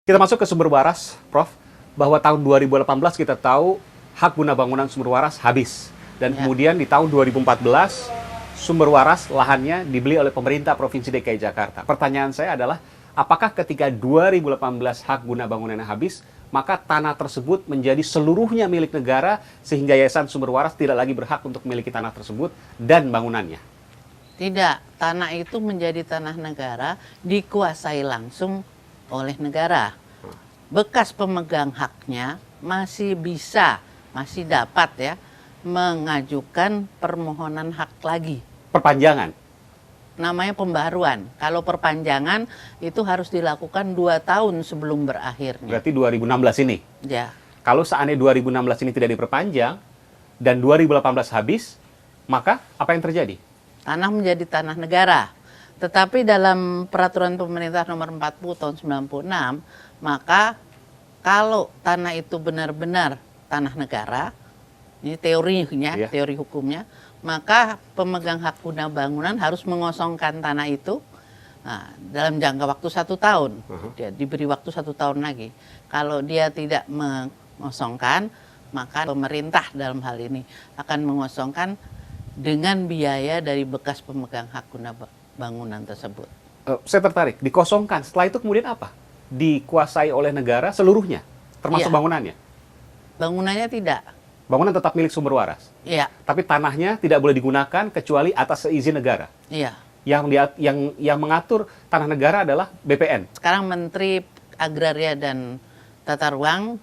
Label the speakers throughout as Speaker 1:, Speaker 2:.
Speaker 1: Kita masuk ke sumber waras, Prof. Bahwa tahun 2018 kita tahu hak guna bangunan sumber waras habis. Dan kemudian di tahun 2014, sumber waras lahannya dibeli oleh pemerintah Provinsi DKI Jakarta. Pertanyaan saya adalah, apakah ketika 2018 hak guna bangunannya habis, maka tanah tersebut menjadi seluruhnya milik negara sehingga Yayasan Sumber Waras tidak lagi berhak untuk memiliki tanah tersebut dan bangunannya?
Speaker 2: Tidak, tanah itu menjadi tanah negara, dikuasai langsung oleh negara. Bekas pemegang haknya masih bisa, masih dapat ya, mengajukan permohonan hak lagi.
Speaker 1: Perpanjangan?
Speaker 2: Namanya pembaruan. Kalau perpanjangan itu harus dilakukan 2 tahun sebelum berakhirnya.
Speaker 1: Berarti 2016 ini?
Speaker 2: Ya.
Speaker 1: Kalau seandainya 2016 ini tidak diperpanjang dan 2018 habis, maka apa yang terjadi?
Speaker 2: Tanah menjadi tanah negara. Tetapi dalam peraturan pemerintah nomor 40 tahun 96, maka kalau tanah itu benar-benar tanah negara, ini teorinya, teori hukumnya, maka pemegang hak guna bangunan harus mengosongkan tanah itu dalam jangka waktu 1 tahun. Dia diberi waktu 1 tahun lagi. Kalau dia tidak mengosongkan, maka pemerintah dalam hal ini akan mengosongkan dengan biaya dari bekas pemegang hak guna bangunan tersebut.
Speaker 1: Saya tertarik, dikosongkan. Setelah itu kemudian apa? Dikuasai oleh negara seluruhnya, termasuk bangunannya? Bangunannya
Speaker 2: tidak.
Speaker 1: Bangunan tetap milik sumber waras?
Speaker 2: Iya.
Speaker 1: Tapi tanahnya tidak boleh digunakan kecuali atas seizin negara?
Speaker 2: Iya.
Speaker 1: Yang mengatur tanah negara adalah BPN?
Speaker 2: Sekarang Menteri Agraria dan Tata Ruang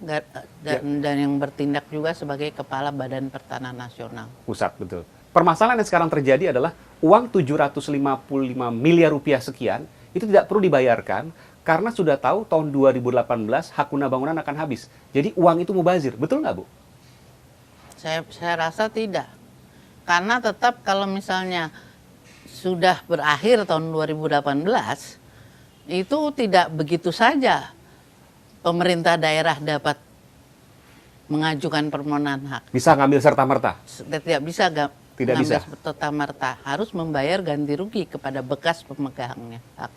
Speaker 2: dan yang bertindak juga sebagai Kepala Badan Pertanahan Nasional.
Speaker 1: Pusat, betul. Permasalahan yang sekarang terjadi adalah uang 755 miliar rupiah sekian itu tidak perlu dibayarkan karena sudah tahu tahun 2018 hak guna bangunan akan habis. Jadi uang itu mubazir, betul nggak, Bu?
Speaker 2: Saya rasa tidak. Karena tetap kalau misalnya sudah berakhir tahun 2018, itu tidak begitu saja pemerintah daerah dapat mengajukan permohonan hak.
Speaker 1: Bisa ngambil serta-merta?
Speaker 2: Tidak bisa.
Speaker 1: Tidak bisa.
Speaker 2: Serta-merta harus membayar ganti rugi kepada bekas pemegangnya hak.